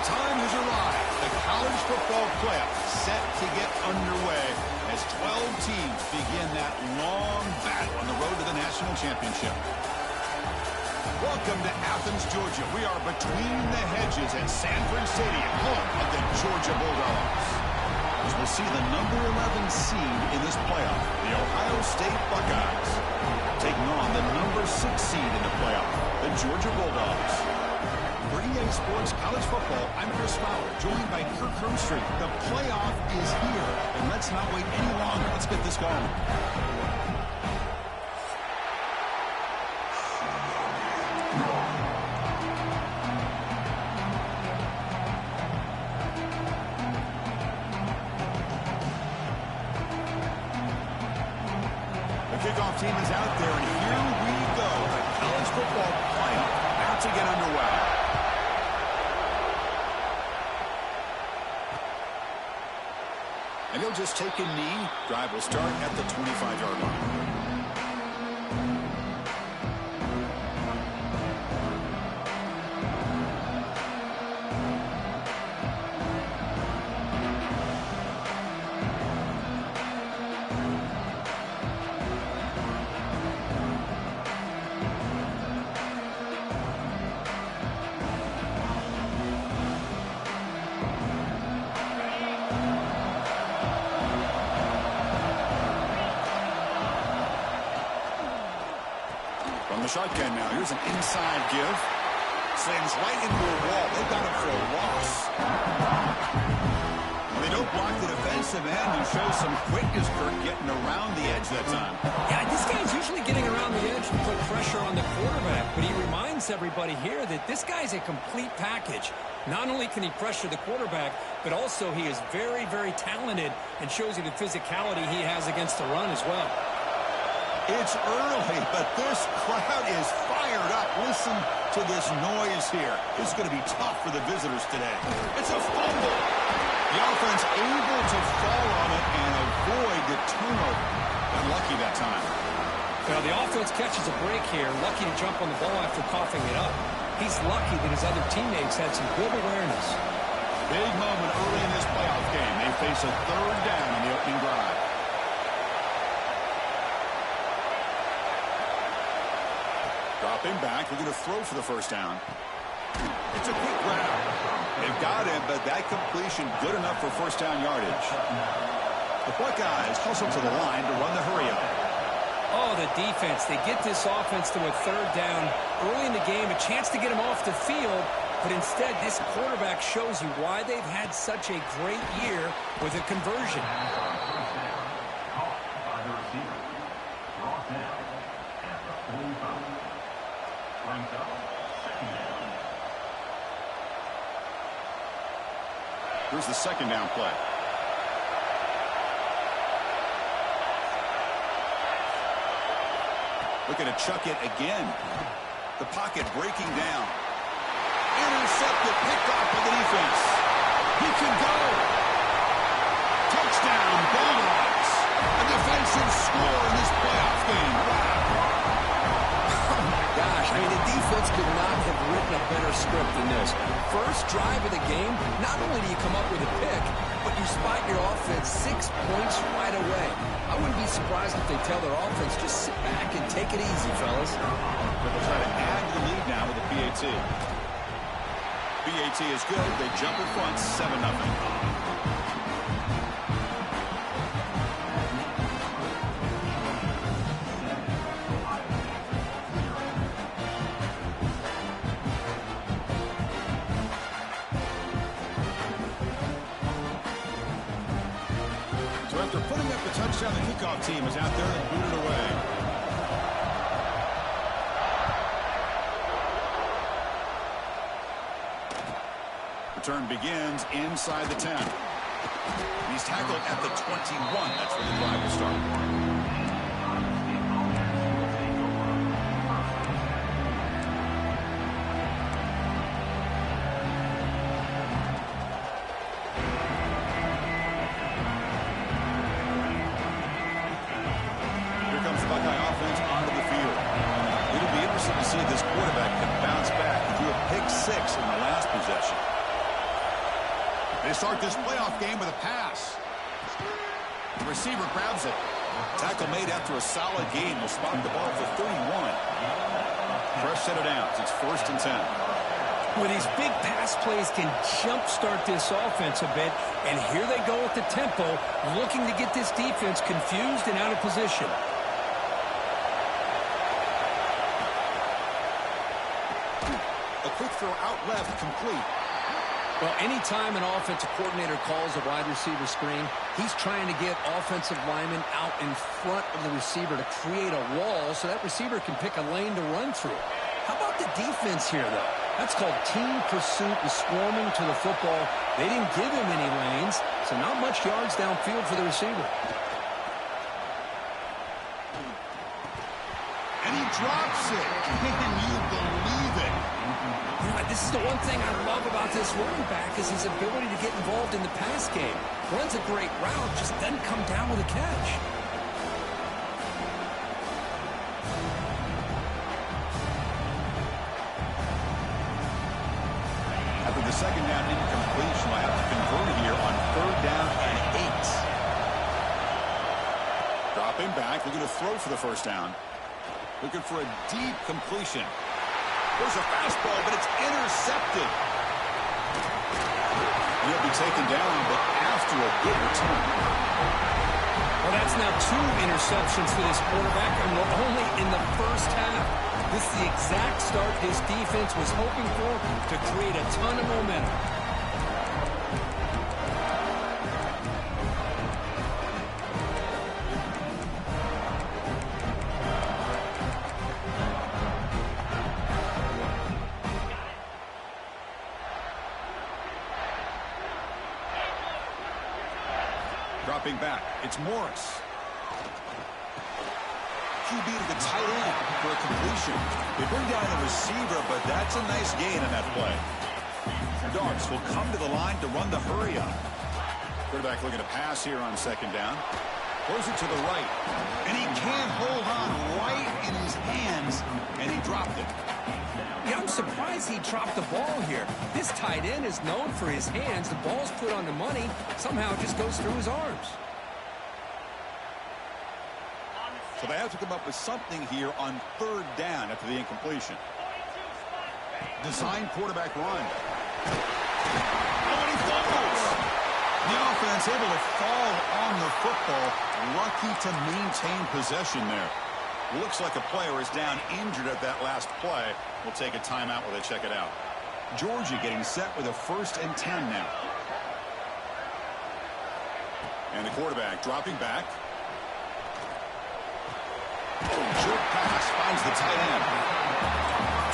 time has arrived. The college football playoffs set to get underway as 12 teams begin that long battle on the road to the national championship. Welcome to Athens, Georgia. We are between the hedges at Sanford Stadium, home of the Georgia Bulldogs. As we'll see the number 11 seed in this playoff, the Ohio State Buckeyes, taking on the number 6 seed in the playoff, the Georgia Bulldogs. For EA Sports College Football, I'm Chris Fowler, joined by Kirk Hermstreet. The playoff is here, and let's not wait any longer. Let's get this going. The kickoff team is out there, and here we go. The college football playoff about to get underway. And he'll just take a knee. Drive will start at the 25-yard line. From the shotgun now, here's an inside give. Slams right into a wall. They got him for a loss. Well, they don't block the defensive end and show some quickness for getting around the edge that time. Yeah, this guy's usually getting around the edge to put pressure on the quarterback, but he reminds everybody here that this guy's a complete package. Not only can he pressure the quarterback, but also he is very, very talented and shows you the physicality he has against the run as well. It's early, but this crowd is fired up. Listen to this noise here. This is going to be tough for the visitors today. It's a fumble. The offense able to fall on it and avoid the turnover. Unlucky that time. Well, the offense catches a break here. Lucky to jump on the ball after coughing it up. He's lucky that his other teammates had some good awareness. Big moment early in this playoff game. They face a third down on the opening drive. Dropping back, we're going to throw for the first down. It's a quick grab. They've got him, but that completion good enough for first down yardage. The Buckeyes hustle to the line to run the hurry-up. Oh, the defense. They get this offense to a third down early in the game, a chance to get him off the field, but instead this quarterback shows you why they've had such a great year with a conversion. Here's the second down play. Looking to chuck it again. The pocket breaking down. Intercepted, picked off by the defense. He can go. Touchdown, Bulldogs. A defensive score in this playoff game. Wow. Gosh, I mean, the defense could not have written a better script than this. First drive of the game, not only do you come up with a pick, but you spot your offense 6 points right away. I wouldn't be surprised if they tell their offense, just sit back and take it easy, fellas. They'll try to add to the lead now with the PAT. PAT is good. They jump in front, 7-0. After putting up the touchdown, the kickoff team is out there and booted away. Return begins inside the 10. He's tackled at the 21. That's where the drive will start. To see if this quarterback can bounce back. He threw a pick 6 in the last possession. They start this playoff game with a pass. The receiver grabs it. Tackle made after a solid gain. Will spot the ball for 31. Fresh set of downs. It's 1st and 10. Well, these big pass plays can jumpstart this offense a bit. And here they go with the tempo, looking to get this defense confused and out of position. A quick throw out left, complete. Well, anytime an offensive coordinator calls a wide receiver screen, he's trying to get offensive linemen out in front of the receiver to create a wall so that receiver can pick a lane to run through. How about the defense here, though? That's called team pursuit and swarming to the football. They didn't give him any lanes, so not much yards downfield for the receiver. And he drops it. Can you believe it? This is the one thing I love about this running back is his ability to get involved in the pass game. Runs a great route, just doesn't come down with a catch. After the second down incompletion, I have to convert here on 3rd down and 8. Dropping back, looking to throw for the 1st down. Looking for a deep completion. There's a fastball, but it's intercepted. He'll be taken down, but after a good return. Well, that's now 2 interceptions for this quarterback, and we're only in the 1st half. This is the exact start his defense was hoping for to create a ton of momentum. Dropping back, it's Morris. QB to the tight end for a completion. They bring down the receiver, but that's a nice gain in that play. Darts will come to the line to run the hurry up. Quarterback looking to pass here on 2nd down. Throws it to the right. And he can't hold on right in his hands, and he dropped it. Yeah, I'm surprised he dropped the ball here. This tight end is known for his hands. The ball's put on the money. Somehow it just goes through his arms. So they have to come up with something here on 3rd down after the incompletion. Design quarterback run. Oh, and he fumbles. The offense able to fall on the football. Lucky to maintain possession there. Looks like a player is down injured at that last play. We'll take a timeout while they check it out. Georgia getting set with a 1st and 10 now. And the quarterback dropping back. Short pass finds the tight end.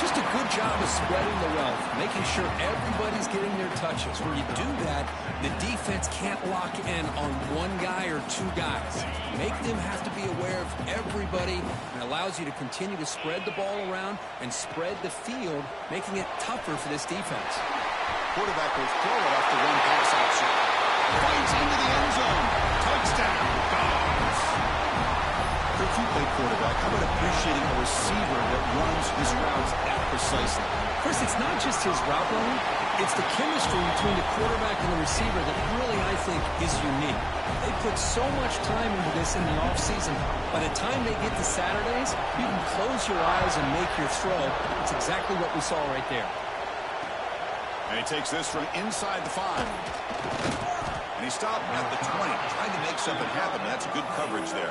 Just a good job of spreading the wealth, making sure everybody's getting their touches. When you do that, the defense can't lock in on one guy or 2 guys. Make them have to be aware of everybody, and allows you to continue to spread the ball around and spread the field, making it tougher for this defense. Quarterback will throw it off the one pass option. Fights into the end zone. Touchdown, Dogs. If you play quarterback, how about appreciating a receiver that runs his routes that precisely? Chris, it's not just his route running, it's the chemistry between the quarterback and the receiver that really, I think, is unique. They put so much time into this in the offseason. By the time they get to Saturdays, you can close your eyes and make your throw. It's exactly what we saw right there. And he takes this from inside the 5. And he stopped at the 20, trying to make something happen. That's good coverage there.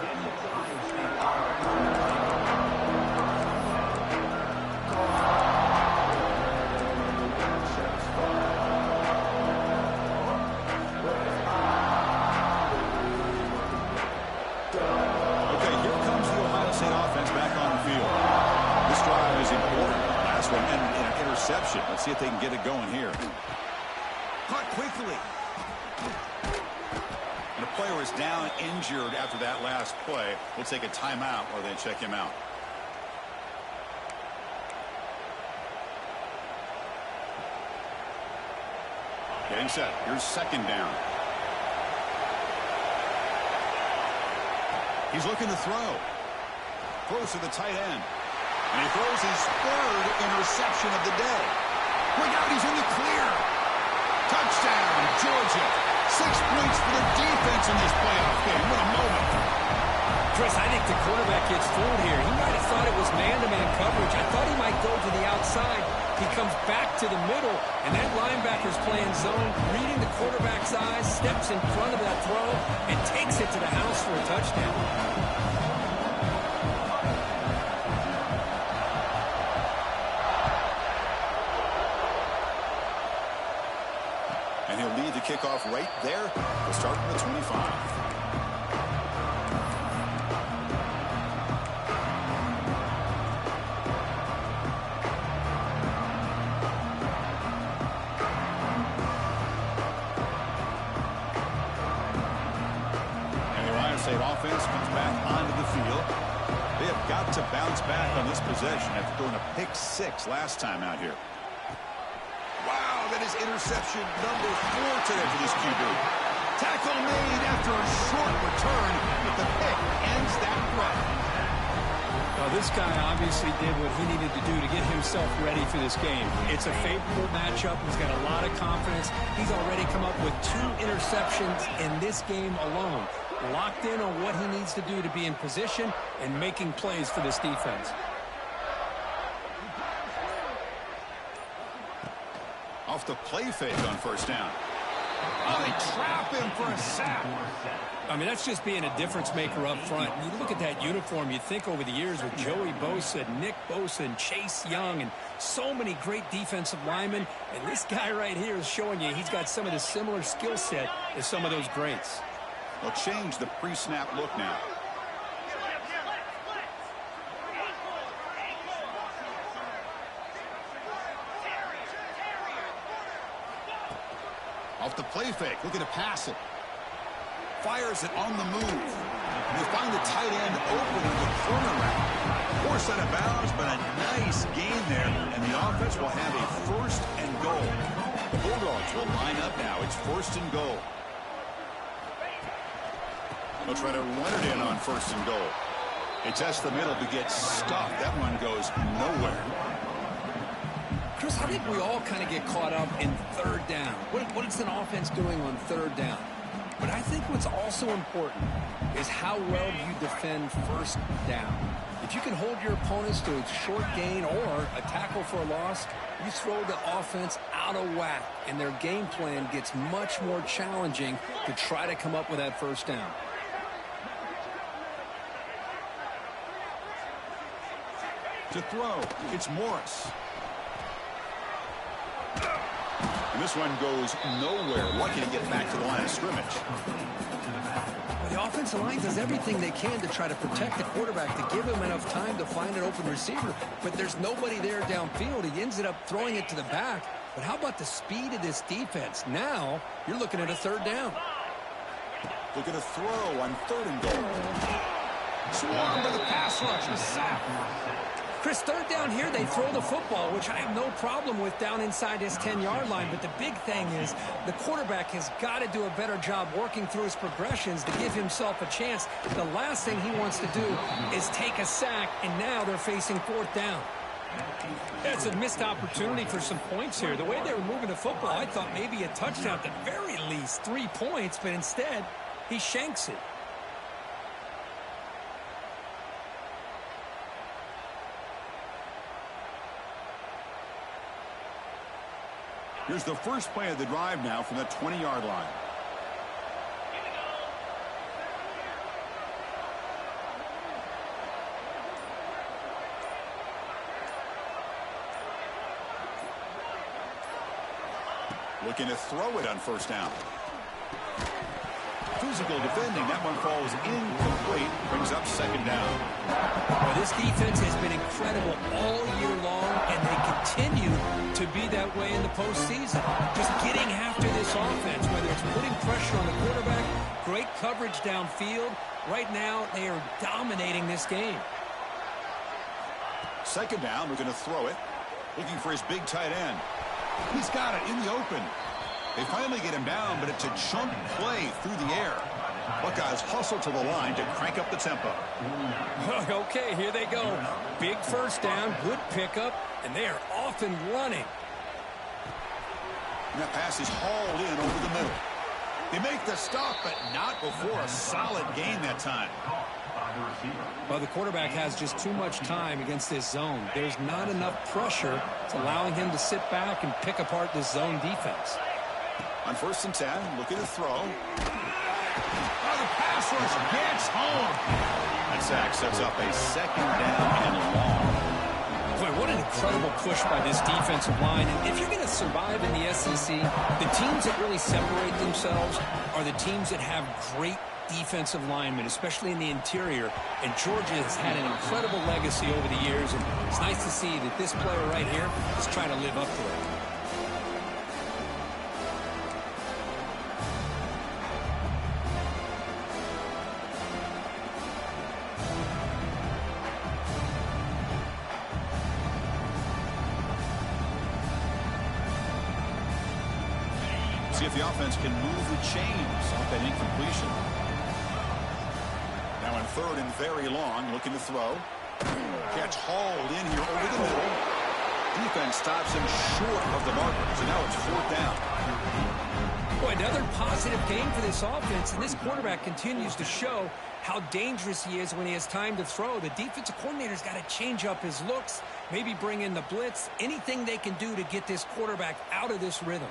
Interception. Let's see if they can get it going here. Caught quickly. And the player is down injured after that last play. We'll take a timeout while they check him out. Getting set. Here's 2nd down. He's looking to throw. Throws to the tight end. And he throws his 3rd interception of the day. Look out, he's in the clear. Touchdown, Georgia. 6 points for the defense in this playoff game. What a moment. Chris, I think the quarterback gets fooled here. He might have thought it was man-to-man coverage. I thought he might go to the outside. He comes back to the middle, and that linebacker's playing zone, reading the quarterback's eyes, steps in front of that throw, and takes it to the house for a touchdown. And he'll lead the kickoff right there to start from the 25. State offense comes back onto the field. They have got to bounce back on this possession after throwing a pick 6 last time out here. Wow, that is interception number 4 today for this QB. Tackle made after a short return, but the pick ends that run. Well, this guy obviously did what he needed to do to get himself ready for this game. It's a favorable matchup. He's got a lot of confidence. He's already come up with 2 interceptions in this game alone. Locked in on what he needs to do to be in position and making plays for this defense. Off the play fake on first down. Oh, they trap him for a sack. I mean, that's just being a difference maker up front. You look at that uniform, you think over the years with Joey Bosa, Nick Bosa, and Chase Young, and so many great defensive linemen. And this guy right here is showing you he's got some of the similar skill set as some of those greats. They'll change the pre-snap look now. Off the play fake, looking to pass it. Fires it on the move. And they find the tight end open in the corner route. Forced out of bounds, but a nice gain there. And the offense will have a 1st and goal. The Bulldogs will line up now. It's 1st and goal. They'll try to run it in on 1st and goal. They test the middle to get stuffed. That one goes nowhere. Chris, I think we all kind of get caught up in 3rd down. What is an offense doing on 3rd down? But I think what's also important is how well you defend 1st down. If you can hold your opponents to a short gain or a tackle for a loss, you throw the offense out of whack, and their game plan gets much more challenging to try to come up with that 1st down. To throw, it's Morris. And this one goes nowhere. Lucky to get back to the line of scrimmage. Well, the offensive line does everything they can to try to protect the quarterback, to give him enough time to find an open receiver. But there's nobody there downfield. He ends up throwing it to the back. But how about the speed of this defense? Now you're looking at a 3rd down. Looking to throw on 3rd and goal. Swarmed by the pass rush. A sack. Chris, 3rd down here, they throw the football, which I have no problem with down inside his 10-yard line. But the big thing is the quarterback has got to do a better job working through his progressions to give himself a chance. The last thing he wants to do is take a sack, and now they're facing 4th down. It's a missed opportunity for some points here. The way they were moving the football, I thought maybe a touchdown, at the very least 3 points, but instead he shanks it. Here's the first play of the drive now from the 20-yard line. Looking to throw it on 1st down. Physical defending. That one falls incomplete. Brings up 2nd down. Well, this defense has been incredible all year long, and they continue to be that way in the postseason. Just getting after this offense, whether it's putting pressure on the quarterback, great coverage downfield. Right now, they are dominating this game. 2nd down. We're going to throw it. Looking for his big tight end. He's got it in the open. They finally get him down, but it's a chunk play through the air. Buckeyes hustle to the line to crank up the tempo. Okay, here they go. Big 1st down, good pickup, and they are off and running. And that pass is hauled in over the middle. They make the stop, but not before a solid gain that time. Well, the quarterback has just too much time against this zone. There's not enough pressure. It's allowing him to sit back and pick apart this zone defense. On 1st and 10, looking to throw. Oh, the pass rush gets home. That sack sets up a 2nd down and long. Boy, what an incredible push by this defensive line. And if you're going to survive in the SEC, the teams that really separate themselves are the teams that have great defensive linemen, especially in the interior. And Georgia has had an incredible legacy over the years, and it's nice to see that this player right here is trying to live up to it. See if the offense can move the chains off that incompletion. Now in 3rd and very long, looking to throw. Catch hauled in here over the middle. Defense stops him short of the marker, so now it's 4th down. Boy, another positive game for this offense, and this quarterback continues to show how dangerous he is when he has time to throw. The defensive coordinator's got to change up his looks, maybe bring in the blitz, anything they can do to get this quarterback out of this rhythm.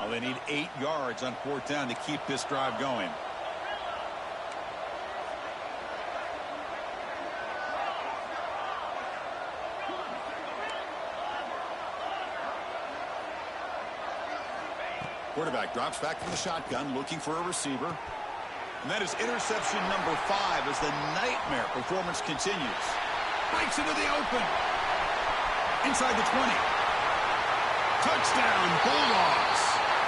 Well, they need 8 yards on 4th down to keep this drive going. Quarterback drops back from the shotgun, looking for a receiver. And that is interception number 5 as the nightmare performance continues. Breaks into the open. Inside the 20. Touchdown, Bulldogs.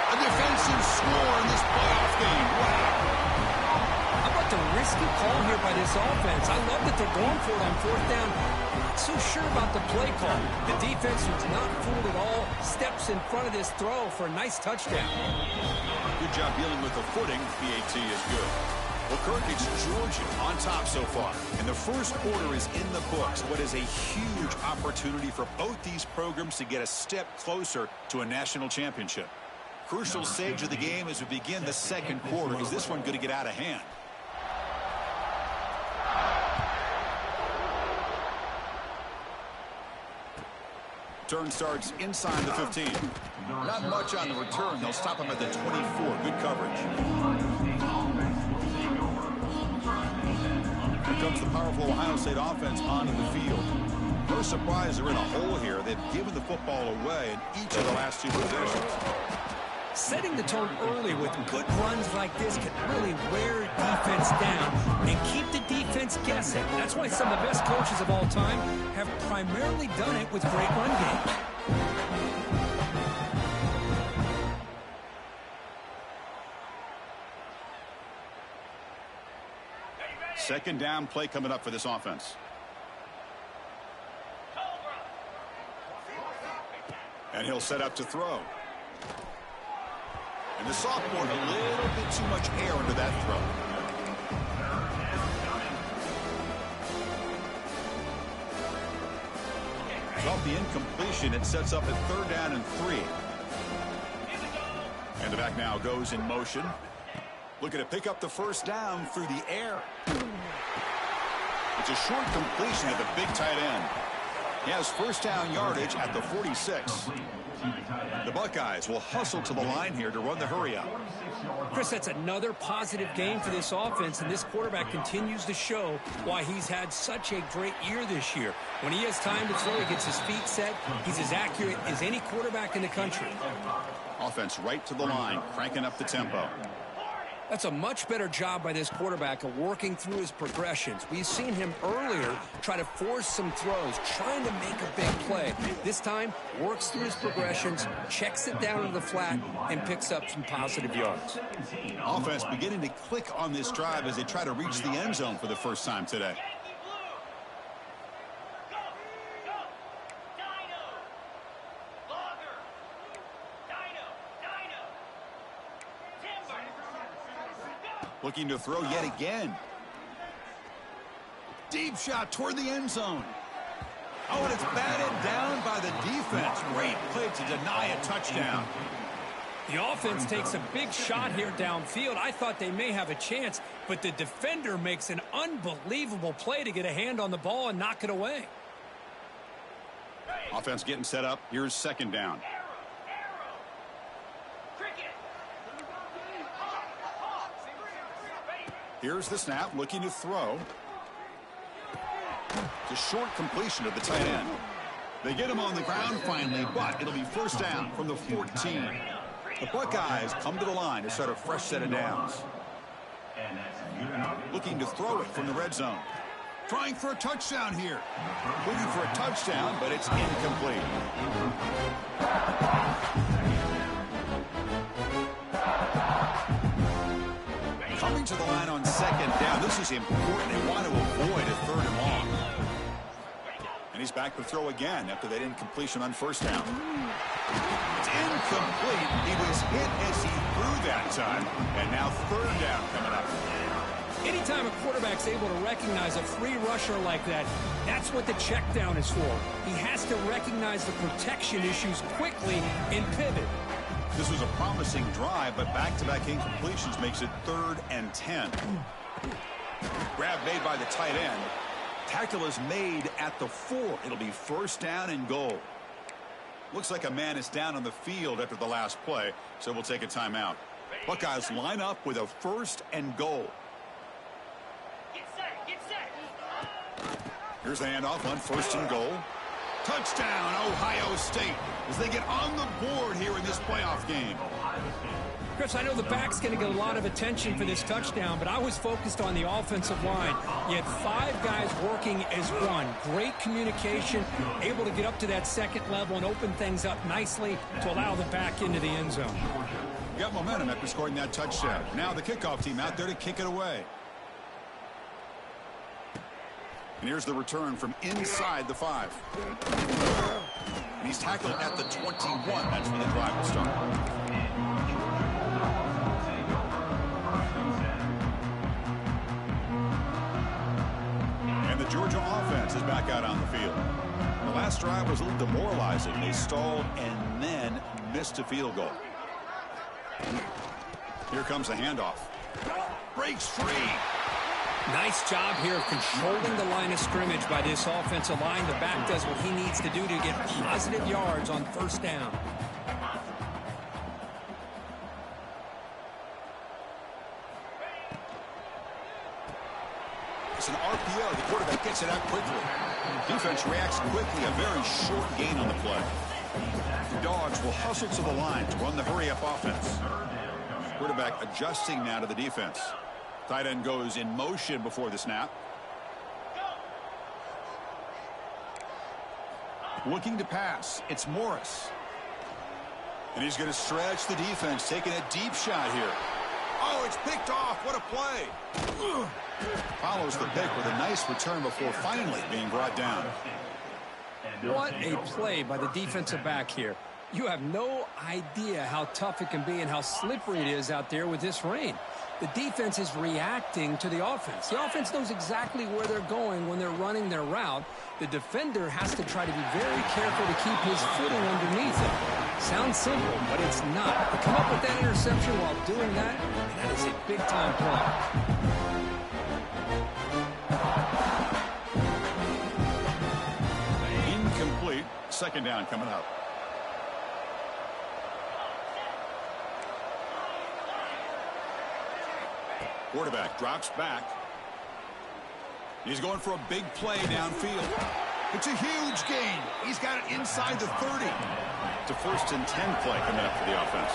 A defensive score in this playoff game. Wow. How about the risky call here by this offense? I love that they're going for it on 4th down. I'm not so sure about the play call. The defense was not fooled at all. Steps in front of this throw for a nice touchdown. Good job dealing with the footing. PAT is good. Well, Kirk, it's Georgia on top so far. And the first quarter is in the books. What is a huge opportunity for both these programs to get a step closer to a national championship. Crucial stage of the game as we begin the 2nd quarter. Is this one going to get out of hand? Turn starts inside the 15. Not much on the return. They'll stop him at the 24. Good coverage. Here comes the powerful Ohio State offense onto the field. No surprise they're in a hole here. They've given the football away in each of the last 2 possessions. Setting the tone early with good runs like this can really wear defense down and keep the defense guessing. That's why some of the best coaches of all time have primarily done it with great run games. Second down play coming up for this offense. And he'll set up to throw. And the sophomore, a little bit too much air into that throw. Off the incompletion, it sets up a 3rd down and 3. And the back now goes in motion. Looking to pick up the 1st down through the air. It's a short completion at the big tight end. He has 1st down yardage at the 46. The Buckeyes will hustle to the line here to run the hurry up. Chris, that's another positive game for this offense, and this quarterback continues to show why he's had such a great year this year. When he has time to throw, he gets his feet set. He's as accurate as any quarterback in the country. Offense right to the line, cranking up the tempo. That's a much better job by this quarterback of working through his progressions. We've seen him earlier try to force some throws, trying to make a big play. This time, works through his progressions, checks it down to the flat, and picks up some positive yards. Offense beginning to click on this drive as they try to reach the end zone for the first time today. Looking to throw yet again. Deep shot toward the end zone. Oh, and it's batted down by the defense. Great play to deny a touchdown. The offense takes a big shot here downfield. I thought they may have a chance, but the defender makes an unbelievable play to get a hand on the ball and knock it away. Offense getting set up. Here's second down. Here's the snap, looking to throw. It's a short completion of the tight end. They get him on the ground finally, but it'll be first down from the 14. The Buckeyes come to the line to start a fresh set of downs. Looking to throw it from the red zone. Trying for a touchdown here. Looking for a touchdown, but it's incomplete. Coming to the line on second down. This is important. They want to avoid a third and long. And he's back to throw again after that incompletion on first down. It's incomplete. He was hit as he threw that time. And now third down coming up. Anytime a quarterback's able to recognize a free rusher like that, that's what the check down is for. He has to recognize the protection issues quickly and pivot. This was a promising drive, but back-to-back incompletions makes it 3rd and 10. Grab made by the tight end. Tackle is made at the 4. It'll be first down and goal. Looks like a man is down on the field after the last play, so we'll take a timeout. Buckeyes line up with a first and goal. Here's the handoff on first and goal. Touchdown, Ohio State, as they get on the board here in this playoff game. Chris, I know the back's going to get a lot of attention for this touchdown, but I was focused on the offensive line. You had 5 guys working as one. Great communication, able to get up to that second level and open things up nicely to allow the back into the end zone. Got momentum after scoring that touchdown. Now the kickoff team out there to kick it away. And here's the return from inside the 5. And he's tackled at the 21. That's where the drive will start. And the Georgia offense is back out on the field. The last drive was a little demoralizing. They stalled and then missed a field goal. Here comes the handoff. Breaks free. Nice job here of controlling the line of scrimmage by this offensive line. The back does what he needs to do to get positive yards on first down. It's an RPO. The quarterback gets it out quickly. Defense reacts quickly. A very short gain on the play. The Dogs will hustle to the line to run the hurry-up offense. Quarterback adjusting now to the defense. Tight end goes in motion before the snap. Looking to pass. It's Morris. And he's going to stretch the defense, taking a deep shot here. Oh, it's picked off. What a play. Follows the pick with a nice return before finally being brought down. What a play by the defensive back here. You have no idea how tough it can be and how slippery it is out there with this rain. The defense is reacting to the offense. The offense knows exactly where they're going when they're running their route. The defender has to try to be very careful to keep his footing underneath it. Sounds simple, but it's not. To come up with that interception while doing that, that is a big-time play. Incomplete. Second down coming up. Quarterback drops back. He's going for a big play downfield. It's a huge gain. He's got it inside the 30. It's a 1st and 10 play coming up for the offense.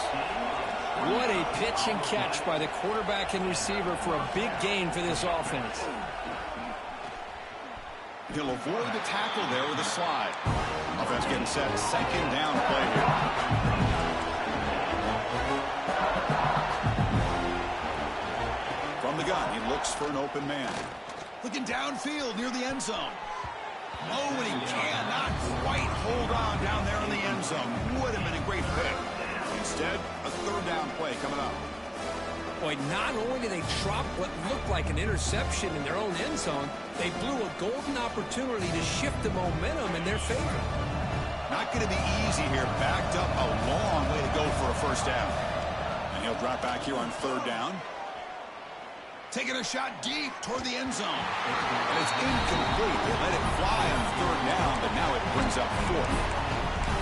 What a pitch and catch by the quarterback and receiver for a big gain for this offense. He'll avoid the tackle there with a slide. Offense getting set. Second down play here. From the gun, he looks for an open man. Looking downfield near the end zone. Oh, and he cannot quite hold on down there in the end zone. Would have been a great pick. Instead, a 3rd down play coming up. Boy, not only did they drop what looked like an interception in their own end zone, they blew a golden opportunity to shift the momentum in their favor. Not going to be easy here. Backed up a long way to go for a first down. And he'll drop back here on third down. Taking a shot deep toward the end zone. And it's incomplete. They let it fly on third down, but now it brings up fourth.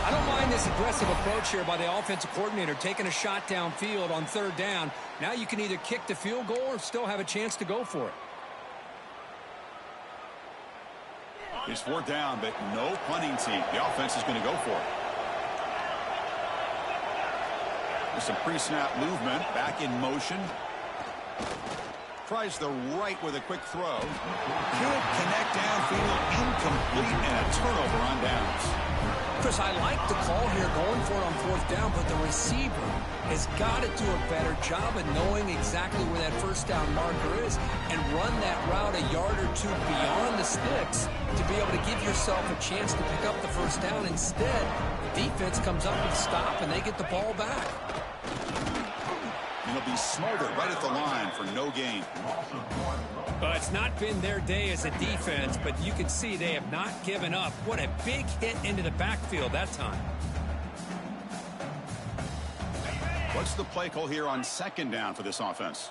I don't mind this aggressive approach here by the offensive coordinator, taking a shot downfield on third down. Now you can either kick the field goal or still have a chance to go for it. It's fourth down, but no punting team. The offense is going to go for it. There's some pre-snap movement. Back in motion. Tries the right with a quick throw. Can't connect downfield. Incomplete and a turnover on downs. Chris, I like the call here going for it on fourth down, but the receiver has got to do a better job of knowing exactly where that first down marker is and run that route a yard or two beyond the sticks to be able to give yourself a chance to pick up the first down. Instead, the defense comes up with a stop and they get the ball back. And he'll be smothered right at the line for no gain. Well, it's not been their day as a defense, but you can see they have not given up. What a big hit into the backfield that time. What's the play call here on second down for this offense?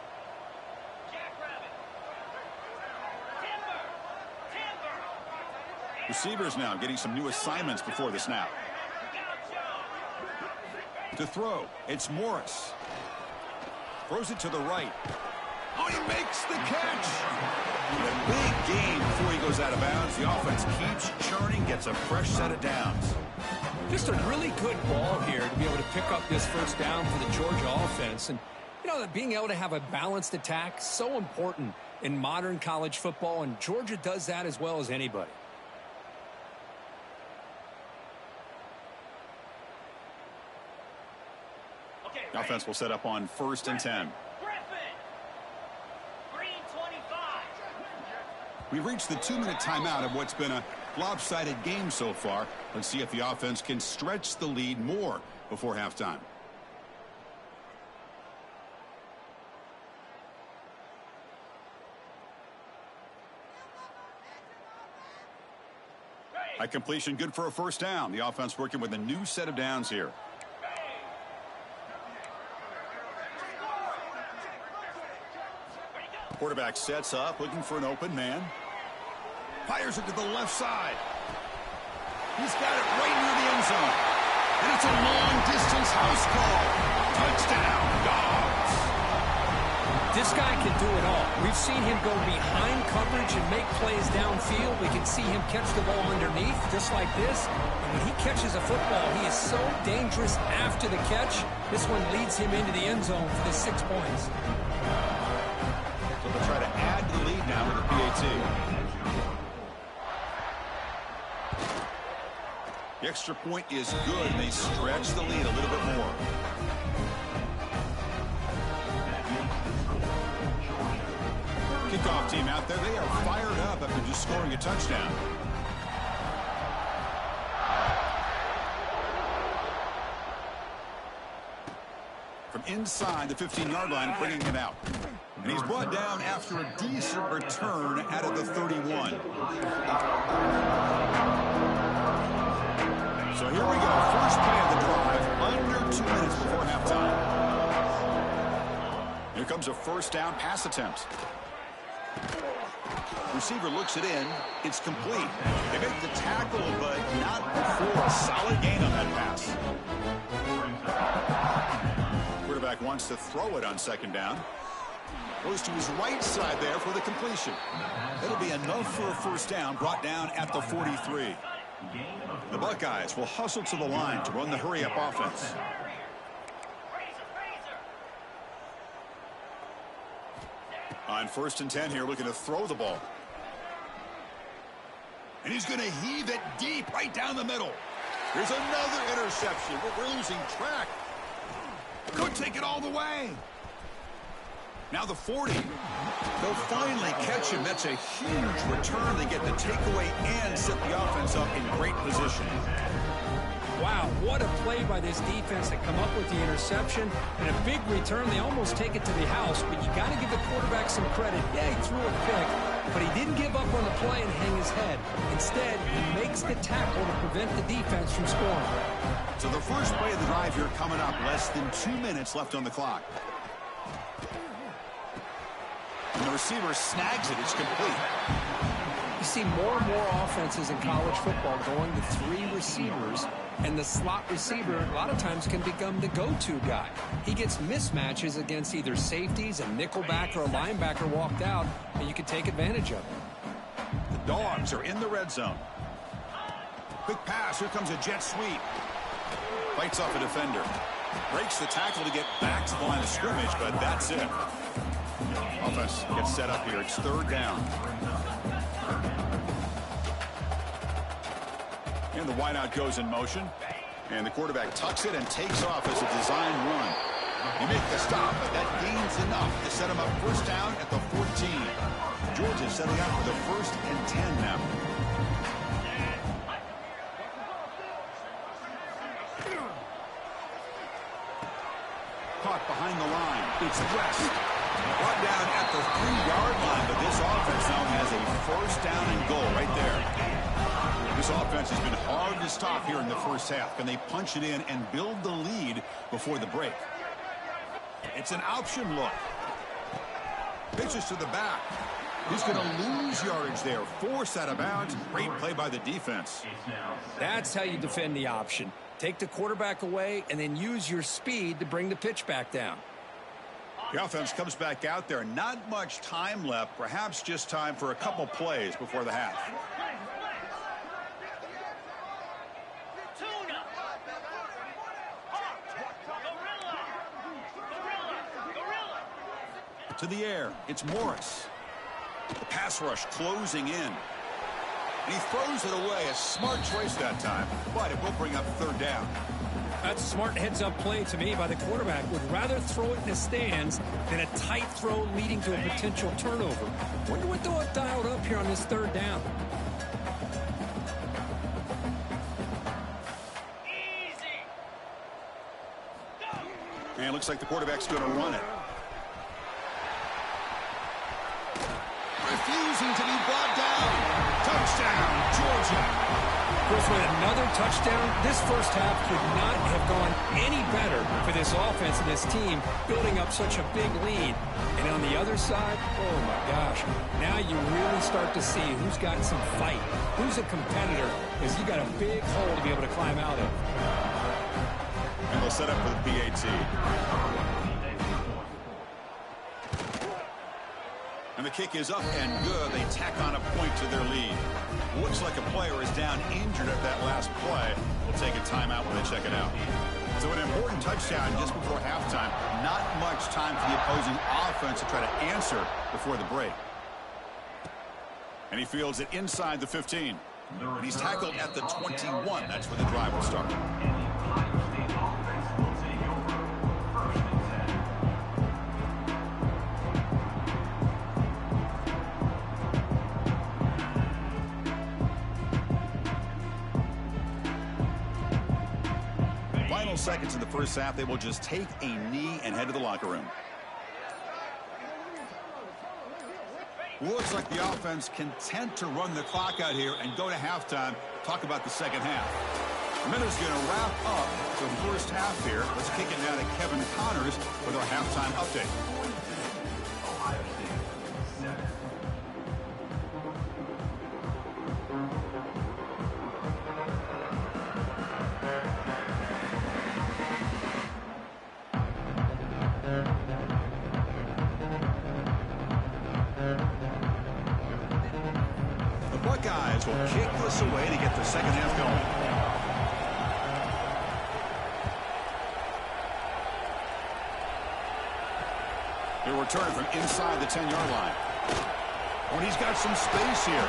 Receivers now getting some new assignments before the snap. To throw, it's Morris. Throws it to the right. Oh, he makes the catch. A big gain before he goes out of bounds. The offense keeps churning, gets a fresh set of downs. Just a really good ball here to be able to pick up this first down for the Georgia offense. And, you know, being able to have a balanced attack, so important in modern college football, and Georgia does that as well as anybody. The offense will set up on 1st and 10. We've reached the 2-minute timeout of what's been a lopsided game so far. Let's see if the offense can stretch the lead more before halftime. A completion good for a first down. The offense working with a new set of downs here. Quarterback sets up, looking for an open man. Fires it to the left side. He's got it right near the end zone. And it's a long-distance house call. Touchdown, Dogs. This guy can do it all. We've seen him go behind coverage and make plays downfield. We can see him catch the ball underneath, just like this. And when he catches a football, he is so dangerous after the catch. This one leads him into the end zone for the 6 points. They'll try to add to the lead now with the PAT. The extra point is good, and they stretch the lead a little bit more. Kickoff team out there. They are fired up after just scoring a touchdown. From inside the 15-yard line, bringing it out. And he's brought down after a decent return out of the 31. So here we go. First play of the drive, under 2 minutes before halftime. Here comes a first down pass attempt. Receiver looks it in. It's complete. They make the tackle, but not before a solid gain on that pass. Quarterback wants to throw it on second down. Goes to his right side there for the completion. It'll be enough for a first down, brought down at the 43. The Buckeyes will hustle to the line to run the hurry-up offense. On 1st and 10 here, looking to throw the ball. And he's going to heave it deep right down the middle. Here's another interception. We're losing track. Could take it all the way. Now the 40. They'll finally catch him. That's a huge return. They get the takeaway and set the offense up in great position. Wow, what a play by this defense to come up with the interception and a big return. They almost take it to the house, but you got to give the quarterback some credit. Yeah, he threw a pick, but he didn't give up on the play and hang his head. Instead, he makes the tackle to prevent the defense from scoring. So the first play of the drive here coming up, less than 2 minutes left on the clock. And the receiver snags it. It's complete. You see more and more offenses in college football going to 3 receivers, and the slot receiver a lot of times can become the go-to guy. He gets mismatches against either safeties, a nickelback, or a linebacker walked out, and you can take advantage of it. The Dogs are in the red zone. Quick pass. Here comes a jet sweep. Fights off a defender. Breaks the tackle to get back to the line of scrimmage, but that's it. Offense gets set up here. It's 3rd down. And the wideout goes in motion. And the quarterback tucks it and takes off as a design run. He makes the stop, but that gains enough to set him up first down at the 14. Georgia setting up for the 1st and 10 now. Caught behind the line. It's West. Brought down at the 3-yard line, but this offense now has a 1st down and goal right there. This offense has been hard to stop here in the first half. Can they punch it in and build the lead before the break? It's an option look. Pitches to the back. He's going to lose yardage there. Forced out of bounds. Great play by the defense. That's how you defend the option. Take the quarterback away and then use your speed to bring the pitch back down. The offense comes back out there. Not much time left. Perhaps just time for a couple plays before the half. To the air. It's Morris. The pass rush closing in. And he throws it away. A smart choice that time. But it will bring up 3rd down. That's a smart heads-up play to me by the quarterback. Would rather throw it in the stands than a tight throw leading to a potential turnover. Wonder what they'll have dialed up here on this 3rd down. And it looks like the quarterback's going to run it. Refusing to be brought down. Touchdown, Georgia. Chris, with another touchdown, this first half could not have gone any better for this offense and this team, building up such a big lead. And on the other side, oh my gosh, now you really start to see who's got some fight, who's a competitor, because you got a big hole to be able to climb out of. And they'll set up for the PAT. And the kick is up and good. They tack on a point to their lead. Looks like a player is down injured at that last play. We'll take a timeout when they check it out. So an important touchdown just before halftime. Not much time for the opposing offense to try to answer before the break. And he fields it inside the 15. And he's tackled at the 21. That's where the drive will start. Final seconds in the first half, they will just take a knee and head to the locker room. Looks like the offense content to run the clock out here and go to halftime. Talk about the second half. The minute's going to wrap up the first half here. Let's kick it now to Kevin Connors with our halftime update. Buckeyes will kick this away to get the second half going. He'll return from inside the 10-yard line. When he's got some space here.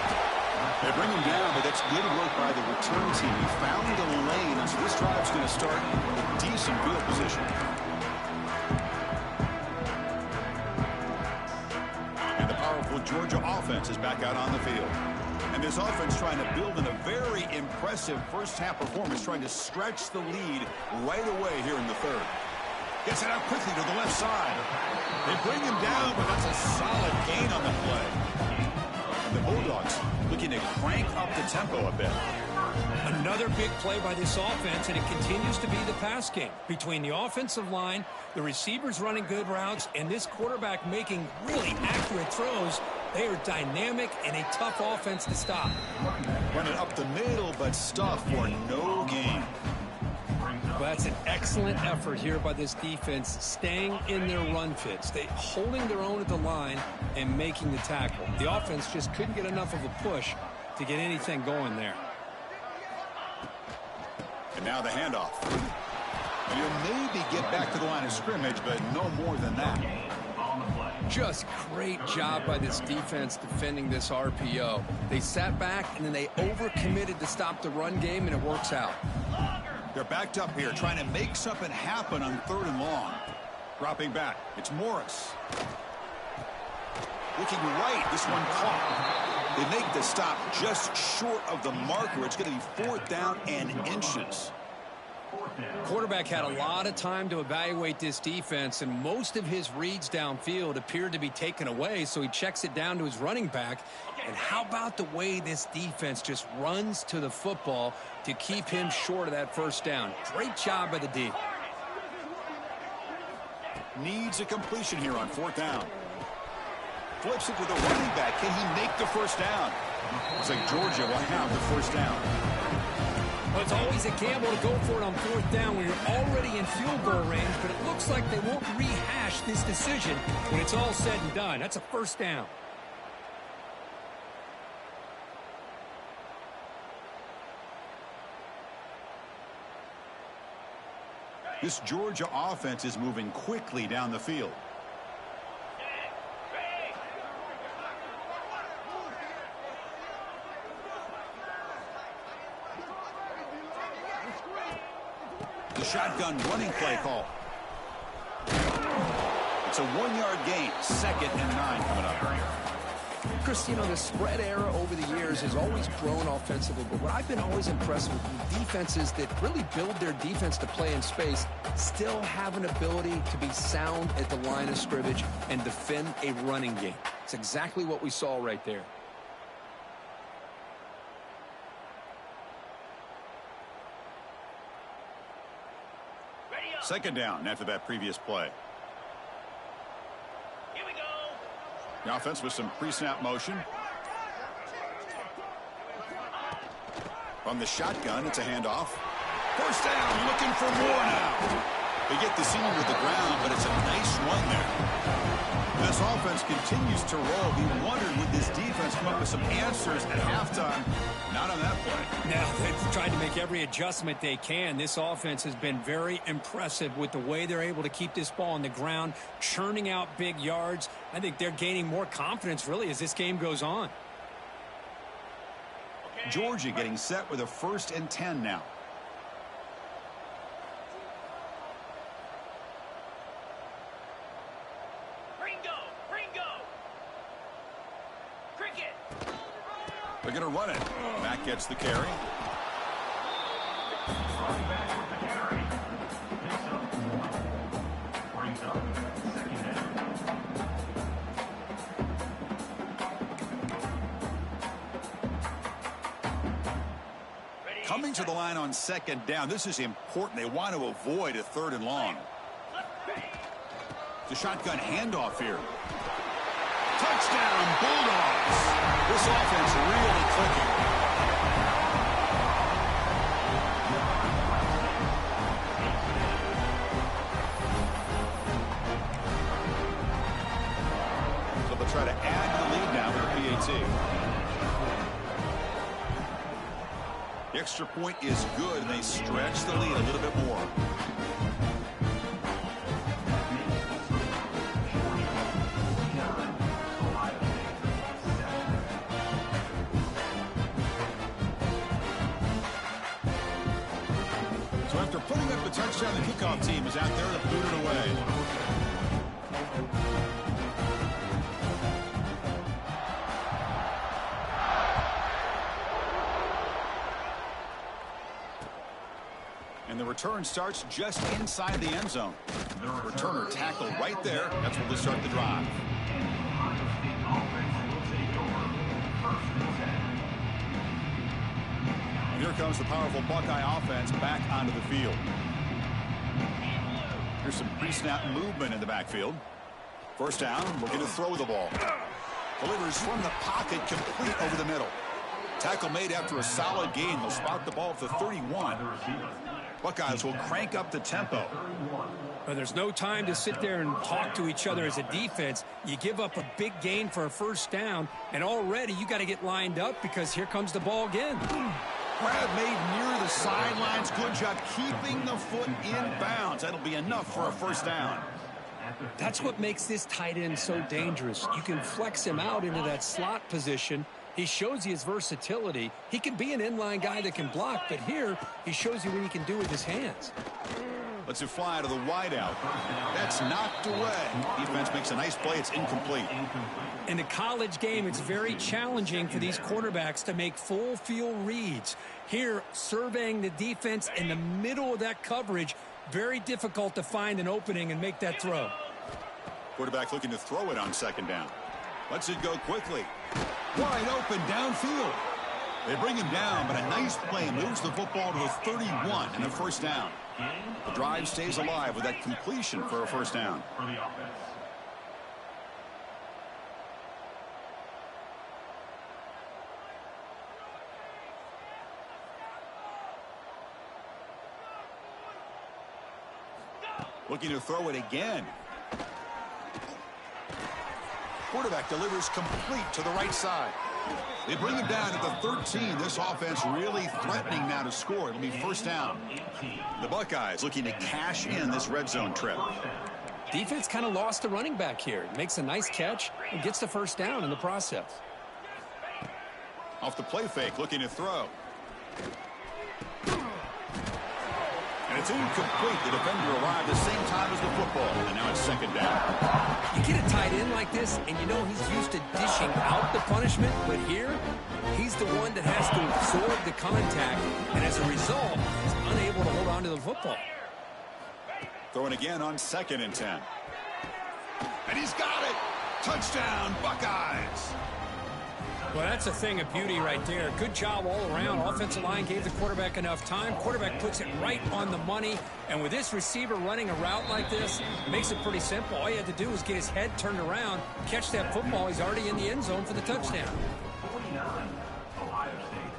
They bring him down, but that's good work by the return team. He found a lane, and so this drive's going to start with decent field position. And the powerful Georgia offense is back out on the field. And this offense trying to build in a very impressive first-half performance, trying to stretch the lead right away here in the third. Gets it out quickly to the left side. They bring him down, but that's a solid gain on the play. And the Bulldogs looking to crank up the tempo a bit. Another big play by this offense, and it continues to be the pass game. Between the offensive line, the receivers running good routes, and this quarterback making really accurate throws, they are dynamic and a tough offense to stop. Running up the middle, but stuffed for no gain. Well, that's an excellent effort here by this defense, staying in their run fits. They holding their own at the line and making the tackle. The offense just couldn't get enough of a push to get anything going there. And now the handoff. And he'll maybe get back to the line of scrimmage, but no more than that. Just great job by this defense defending this RPO. They sat back, and then they overcommitted to stop the run game, and it works out. They're backed up here, trying to make something happen on 3rd and long. Dropping back. It's Morris. Looking right. This one caught. They make the stop just short of the marker. It's going to be 4th down and inches. Quarterback had a lot of time to evaluate this defense, and most of his reads downfield appeared to be taken away, so he checks it down to his running back. And how about the way this defense just runs to the football to keep him short of that 1st down? Great job by the D. Needs a completion here on 4th down. Flips it to the running back. Can he make the 1st down? Looks like Georgia will have the 1st down. Well, it's always a gamble to go for it on 4th down when you're already in field goal range, but it looks like they won't rehash this decision when it's all said and done. That's a 1st down. This Georgia offense is moving quickly down the field. The shotgun running play call. It's a 1-yard gain. 2nd and 9 coming up. Chris, you know, the spread era over the years has always grown offensively, but what I've been always impressed with defenses that really build their defense to play in space still have an ability to be sound at the line of scrimmage and defend a running game. It's exactly what we saw right there. Second down after that previous play. Here we go. The offense with some pre-snap motion. From the shotgun, it's a handoff. 1st down, looking for more now. They get the senior to the ground, but it's a nice run there. This offense continues to roll. He wondered, would this defense come up with some answers at halftime? Not on that play. Now, they've tried to make every adjustment they can. This offense has been very impressive with the way they're able to keep this ball on the ground, churning out big yards. I think they're gaining more confidence, really, as this game goes on. Georgia getting set with a 1st and 10 now. They're going to run it. Mack gets the carry. Coming to the line on 2nd down. This is important. They want to avoid a 3rd and long. The shotgun handoff here. Touchdown, Bulldogs. This offense really clicking. So they'll try to add the lead now with a PAT. The extra point is good, and they stretch the lead a little bit more. Putting up the touchdown, the kickoff team is out there to boot it away. return starts just inside the end zone. Returner tackled right there. That's where they start the drive. Here comes the powerful Buckeye offense back onto the field. Here's some pre-snap movement in the backfield. First down, looking to throw the ball. Delivers from the pocket, complete over the middle. Tackle made after a solid gain. They'll spot the ball at the 31. Buckeyes will crank up the tempo. Well, there's no time to sit there and talk to each other as a defense. You give up a big gain for a first down, and already you got to get lined up because here comes the ball again. Grab made near the sidelines. Good job keeping the foot in bounds. That'll be enough for a first down. That's what makes this tight end so dangerous. You can flex him out into that slot position. He shows you his versatility. He can be an inline guy that can block, but here he shows you what he can do with his hands. Lets it fly to the wideout. That's knocked away. Defense makes a nice play. It's incomplete. In the college game, it's very challenging for these quarterbacks to make full field reads. Here, surveying the defense in the middle of that coverage, very difficult to find an opening and make that throw. Quarterback looking to throw it on second down. Lets it go quickly. Wide open downfield. They bring him down, but a nice play moves the football to the 31 and a first down. The drive stays alive with that completion for a first down. Looking to throw it again. Quarterback delivers complete to the right side. They bring him down at the 13. This offense really threatening now to score. It'll be first down. The Buckeyes looking to cash in this red zone trip. Defense kind of lost the running back here. Makes a nice catch and gets the first down in the process. Off the play fake, looking to throw. And it's incomplete. The defender arrived the same time as the football. And now it's second down. You get a tight end like this, and you know he's used to dishing out the punishment. But here, he's the one that has to absorb the contact. And as a result, he's unable to hold on to the football. Throwing again on 2nd and 10. And he's got it. Touchdown, Buckeyes. Well, that's a thing of beauty right there. Good job all around. Offensive line gave the quarterback enough time. Quarterback puts it right on the money. And with this receiver running a route like this, it makes it pretty simple. All you had to do was get his head turned around, catch that football. He's already in the end zone for the touchdown. 49, Ohio State,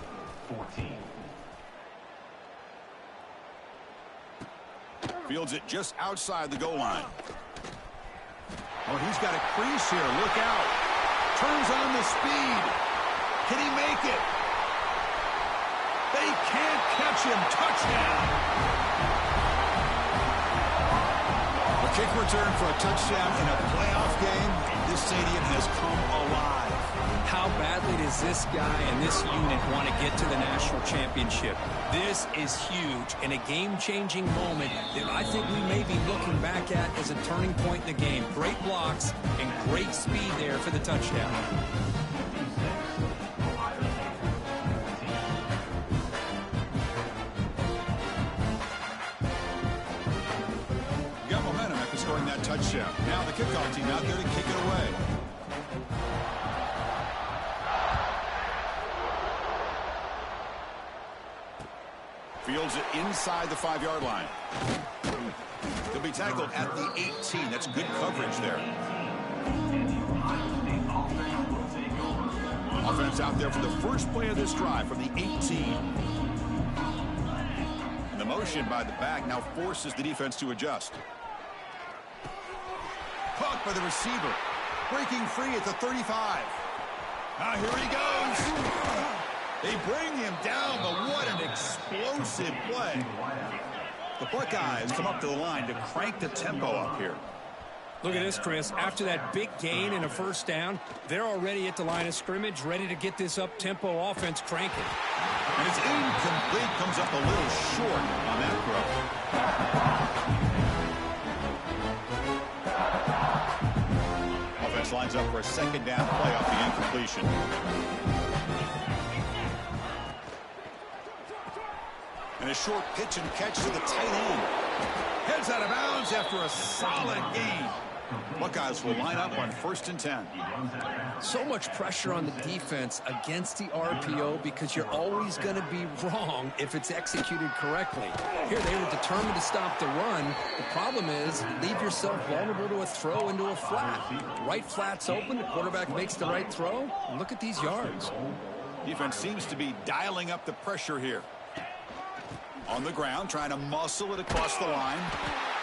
14. Fields it just outside the goal line. Oh, he's got a crease here. Look out. Turns on the speed. Can he make it? They can't catch him. Touchdown. A kick return for a touchdown in a playoff game. This stadium has come alive. How badly does this guy and this unit want to get to the national championship? This is huge and a game-changing moment that I think we may be looking back at as a turning point in the game. Great blocks and great speed there for the touchdown. Got momentum after scoring that touchdown. Now the kickoff team out there to kick it away. Fields it inside the 5-yard line. He'll be tackled at the 18. That's good coverage there. Offense out there for the first play of this drive from the 18. And the motion by the back now forces the defense to adjust. Caught by the receiver. Breaking free at the 35. Now here he goes. They bring him down, but what an explosive play. The Buckeyes come up to the line to crank the tempo up here. Look at this, Chris. After that big gain and a first down, they're already at the line of scrimmage, ready to get this up-tempo offense cranking. And it's incomplete, comes up a little short on that throw. Offense lines up for a second down play off the incompletion. And a short pitch and catch to the tight end. Heads out of bounds after a solid gain. Buckeyes will line up on 1st and 10. So much pressure on the defense against the RPO because you're always going to be wrong if it's executed correctly. Here they were determined to stop the run. The problem is you leave yourself vulnerable to a throw into a flat. The right flat's open, the quarterback makes the right throw, and look at these yards. Defense seems to be dialing up the pressure here. On the ground, trying to muscle it across the line.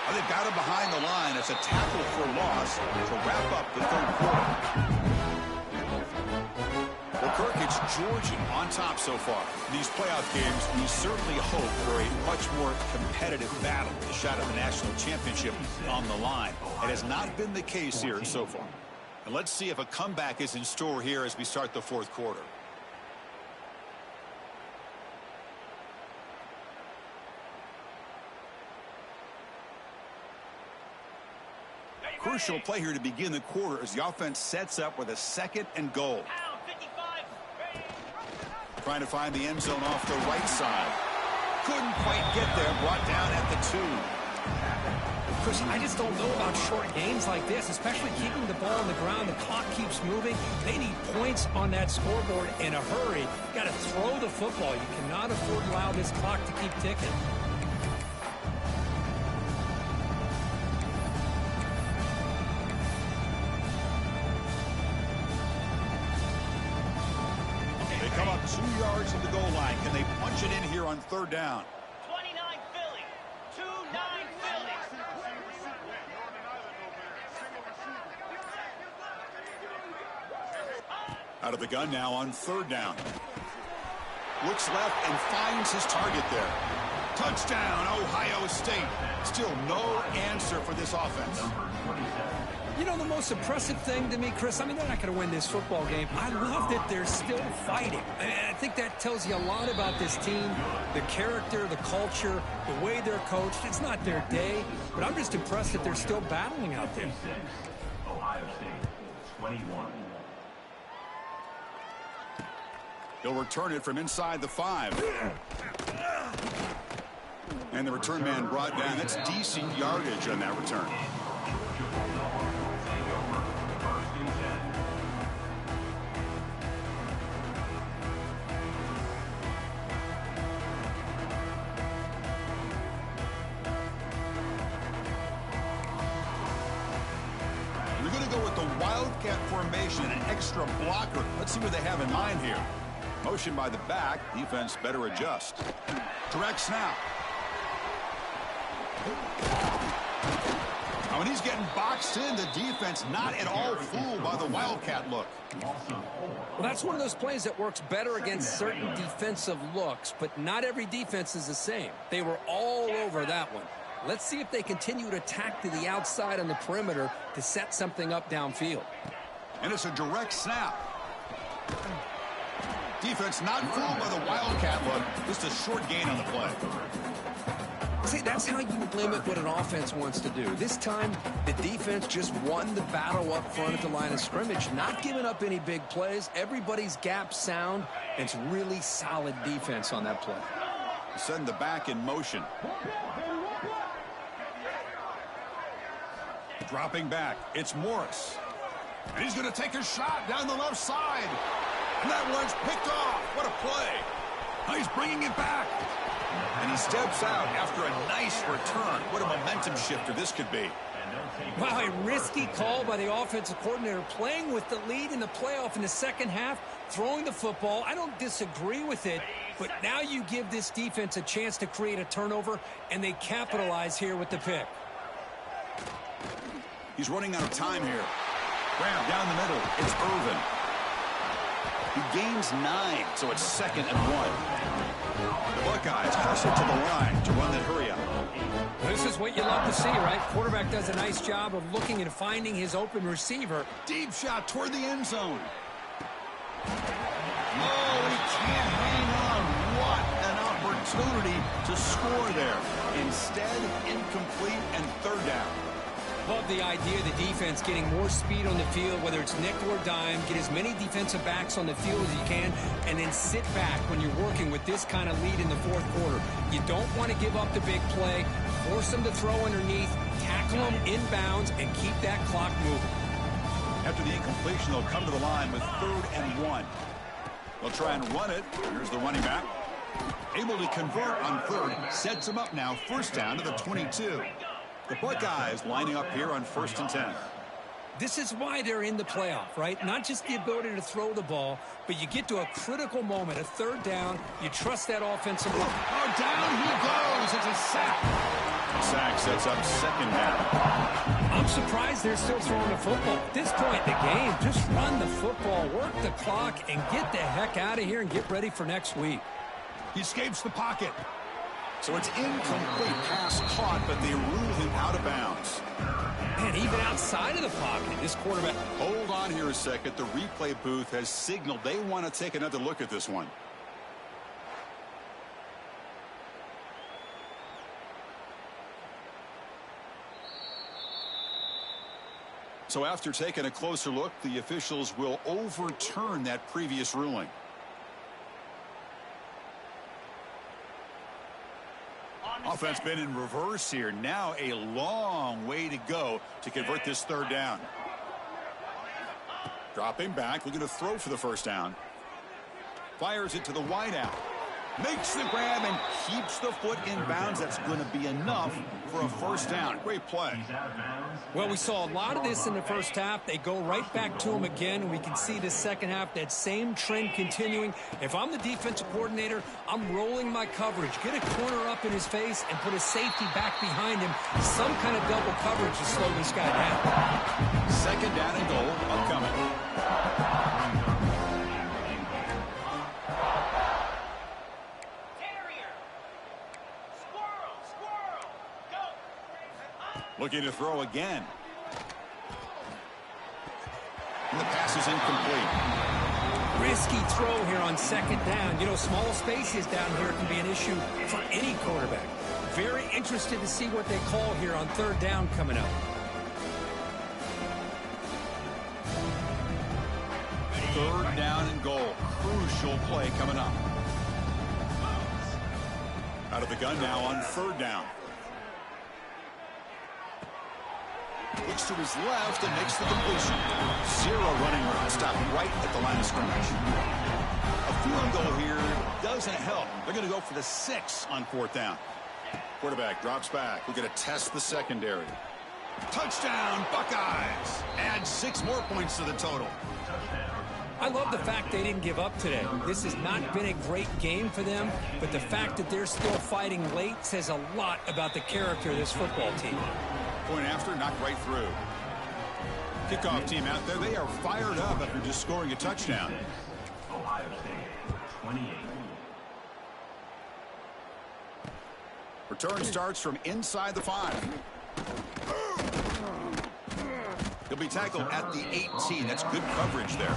Oh, they've got him behind the line. It's a tackle for loss to wrap up the 3rd quarter. Well, Kirk, it's Georgia on top so far. These playoff games, we certainly hope for a much more competitive battle. The shot at the national championship on the line. It has not been the case here so far. And let's see if a comeback is in store here as we start the 4th quarter. Crucial play here to begin the quarter as the offense sets up with a 2nd and goal. Trying to find the end zone off the right side. Couldn't quite get there. Brought down at the 2. Chris, I just don't know about short games like this, especially keeping the ball on the ground. The clock keeps moving. They need points on that scoreboard in a hurry. You got to throw the football. You cannot afford to allow this clock to keep ticking. Come up 2 yards from the goal line. Can they punch it in here on 3rd down? 29 Philly. 2-9 Philly. Out of the gun now on 3rd down. Looks left and finds his target there. Touchdown, Ohio State. Still no answer for this offense. You know, the most impressive thing to me, Chris, I mean, they're not going to win this football game. I love that they're still fighting. And I think that tells you a lot about this team, the character, the culture, the way they're coached. It's not their day, but I'm just impressed that they're still battling out there. Ohio State, 21. He'll return it from inside the 5. And the return man brought down. That's decent yardage on that return. You're going to go with the Wildcat formation and an extra blocker. Let's see what they have in mind here. Motion by the back. Defense better adjust. Direct snap. Now, when he's getting boxed in, the defense not at all fooled by the Wildcat look. Well, that's one of those plays that works better against certain defensive looks, but not every defense is the same. They were all over that one. Let's see if they continue to attack to the outside on the perimeter to set something up downfield. And it's a direct snap. Defense not fooled by the Wildcat look. Just a short gain on the play. See, that's how you limit what an offense wants to do. This time, the defense just won the battle up front at the line of scrimmage, not giving up any big plays. Everybody's gap sound, and it's really solid defense on that play. Send the back in motion. Dropping back, it's Morris. And he's going to take a shot down the left side. And that one's picked off. What a play. Now he's bringing it back. And he steps out after a nice return. What a momentum shifter this could be. Wow, a risky call by the offensive coordinator, playing with the lead in the playoff in the second half, throwing the football. I don't disagree with it, but now you give this defense a chance to create a turnover, and they capitalize here with the pick. He's running out of time here. Grab down the middle. It's Irvin. He gains 9, so it's 2nd and 1. The Buckeyes hustle to the line to run that hurry up. This is what you love to see, right? Quarterback does a nice job of looking and finding his open receiver. Deep shot toward the end zone. Oh, he can't hang on. What an opportunity to score there. Instead, incomplete and 3rd down. Love the idea of the defense getting more speed on the field, whether it's nickel or dime, get as many defensive backs on the field as you can, and then sit back when you're working with this kind of lead in the fourth quarter. You don't want to give up the big play, force them to throw underneath, tackle them inbounds, and keep that clock moving. After the incompletion, they'll come to the line with 3rd and 1. They'll try and run it. Here's the running back. Able to convert on 3rd. Sets him up now. 1st down to the 22. The Buckeyes lining up here on 1st and 10. This is why they're in the playoff, right? Not just the ability to throw the ball, but you get to a critical moment, a 3rd down. You trust that offensive line. Oh, down he goes. It's a sack. The sack sets up 2nd down. I'm surprised they're still throwing the football. At this point in the game, just run the football, work the clock, and get the heck out of here and get ready for next week. He escapes the pocket. So it's incomplete, pass caught, but they rule him out of bounds. Man, even outside of the pocket, this quarterback. Hold on here a second. The replay booth has signaled they want to take another look at this one. So after taking a closer look, the officials will overturn that previous ruling. Offense been in reverse here. Now a long way to go to convert this 3rd down. Dropping back, looking to throw for the 1st down. Fires it to the wideout. Makes the grab and keeps the foot in bounds. That's going to be enough for a 1st down. Great play. Well, we saw a lot of this in the first half. They go right back to him again, and we can see the second half, that same trend continuing. If I'm the defensive coordinator, I'm rolling my coverage. Get a corner up in his face and put a safety back behind him. Some kind of double coverage to slow this guy down. 2nd down and goal upcoming. Looking to throw again. And the pass is incomplete. Risky throw here on 2nd down. You know, small spaces down here can be an issue for any quarterback. Very interested to see what they call here on 3rd down coming up. 3rd down and goal. Crucial play coming up. Out of the gun now on 3rd down. Looks to his left and makes the completion. 0 running room. Stopped right at the line of scrimmage. A field goal here doesn't help. They're going to go for the 6 on 4th down. Quarterback drops back. We're going to test the secondary. Touchdown, Buckeyes. Add 6 more points to the total. I love the fact they didn't give up today. This has not been a great game for them, but the fact that they're still fighting late says a lot about the character of this football team. Point after, knocked right through. Kickoff team out there. They are fired up after just scoring a touchdown. Ohio State, 28. Return starts from inside the 5. He'll be tackled at the 18. That's good coverage there.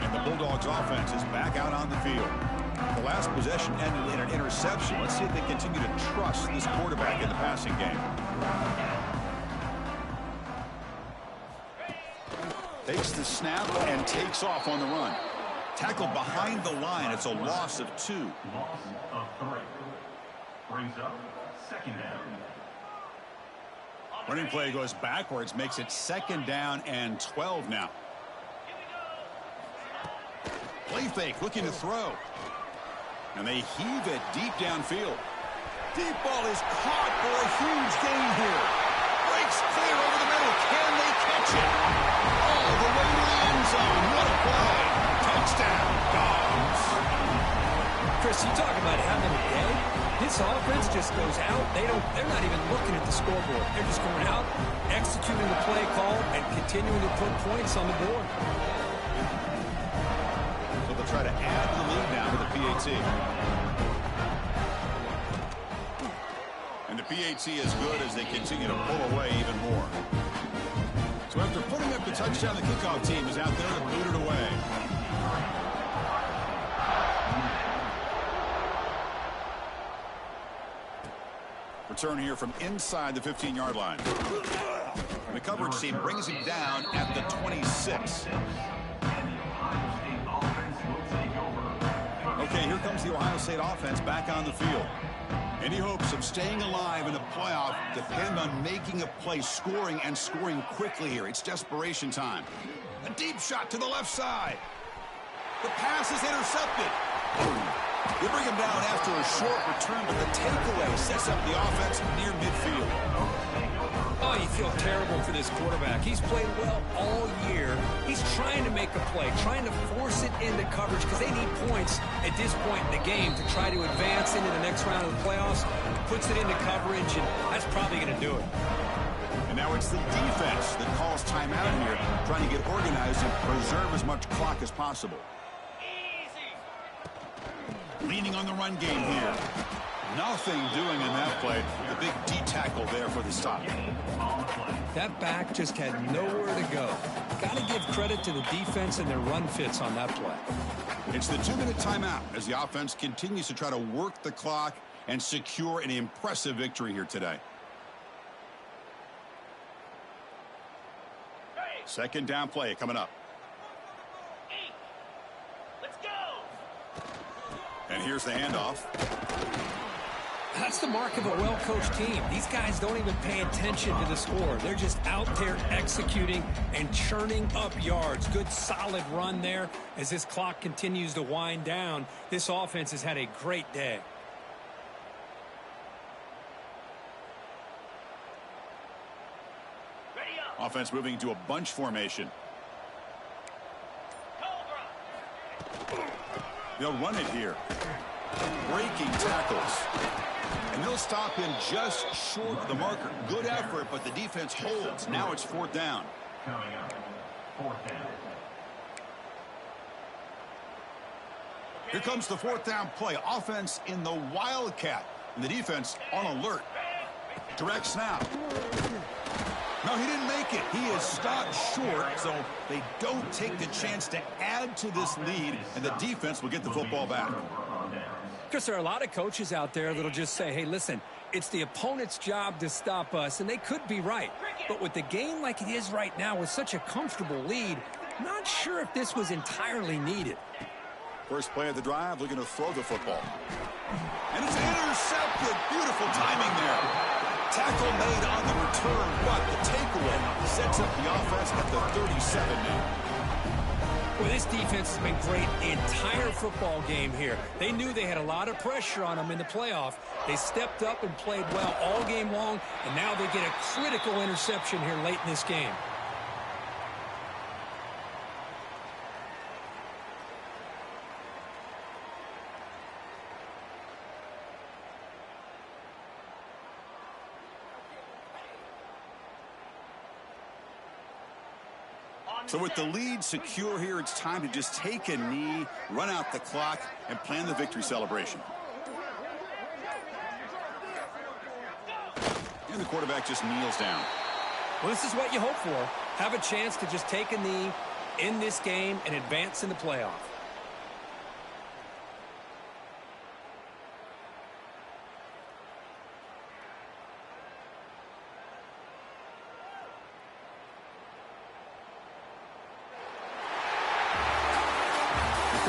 And the Bulldogs offense is back out on the field. The last possession ended in an interception. Let's see if they continue to trust this quarterback in the passing game. Takes the snap and takes off on the run. Tackled behind the line. It's a loss of 2. Loss of 3. Brings up 2nd down. Running play goes backwards, makes it 2nd down and 12 now. Play fake, looking to throw. And they heave it deep downfield. Deep ball is caught for a huge gain here. Breaks clear over the middle. Can they catch it? All the way to the end zone. What a play. Touchdown, Dogs. Chris, you talk about having a day. This offense just goes out. They're not even looking at the scoreboard. They're just going out, executing the play call, and continuing to put points on the board. So they'll try to add the lead now to the PAT. And the PAT is good as they continue to pull away even more. So after putting up the touchdown, the kickoff team is out there to boot it away. return here from inside the 15-yard line. The coverage team brings him down at the 26. Okay, here comes the Ohio State offense back on the field. Any hopes of staying alive in a playoff depend on making a play, scoring, and scoring quickly here. It's desperation time. A deep shot to the left side. The pass is intercepted. They bring him down after a short return, but the takeaway sets up the offense near midfield. Oh, you feel terrible for this quarterback. He's played well all year. He's trying to make a play, trying to force it into coverage because they need points at this point in the game to try to advance into the next round of the playoffs. Puts it into coverage, and that's probably going to do it. And now it's the defense that calls timeout here, trying to get organized and preserve as much clock as possible. Leaning on the run game here. Nothing doing in that play. The big D tackle there for the stop. That back just had nowhere to go. Got to give credit to the defense and their run fits on that play. It's the 2-minute timeout as the offense continues to try to work the clock and secure an impressive victory here today. Second down play coming up. Let's go. And here's the handoff. That's the mark of a well-coached team. These guys don't even pay attention to the score. They're just out there executing and churning up yards. Good, solid run there. As this clock continues to wind down, this offense has had a great day. Ready up. Offense moving to a bunch formation. Cobra. They'll run it here. Breaking tackles. And they'll stop him just short of the marker. Good effort, but the defense holds. Now it's fourth down. Coming up, fourth down. Here comes the fourth down play. Offense in the Wildcat. And the defense on alert. Direct snap. No, he didn't make it. He is stopped short, so they don't take the chance to add to this lead, and the defense will get the football back. Because there are a lot of coaches out there that'll just say, hey, listen, it's the opponent's job to stop us, and they could be right. But with the game like it is right now with such a comfortable lead, not sure if this was entirely needed. First play of the drive, looking to throw the football. And it's intercepted. Beautiful timing there. Tackle made on the return, but the takeaway sets up the offense at the 37 now. Well, this defense has been great the entire football game here. They knew they had a lot of pressure on them in the playoff. They stepped up and played well all game long, and now they get a critical interception here late in this game. So with the lead secure here, it's time to just take a knee, run out the clock, and plan the victory celebration. And the quarterback just kneels down. Well, this is what you hope for. Have a chance to just take a knee in this game and advance in the playoff.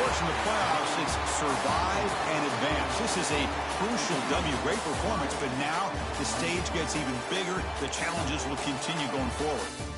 In the playoffs, it's survive and advance. This is a crucial W. Great performance, but now the stage gets even bigger. The challenges will continue going forward.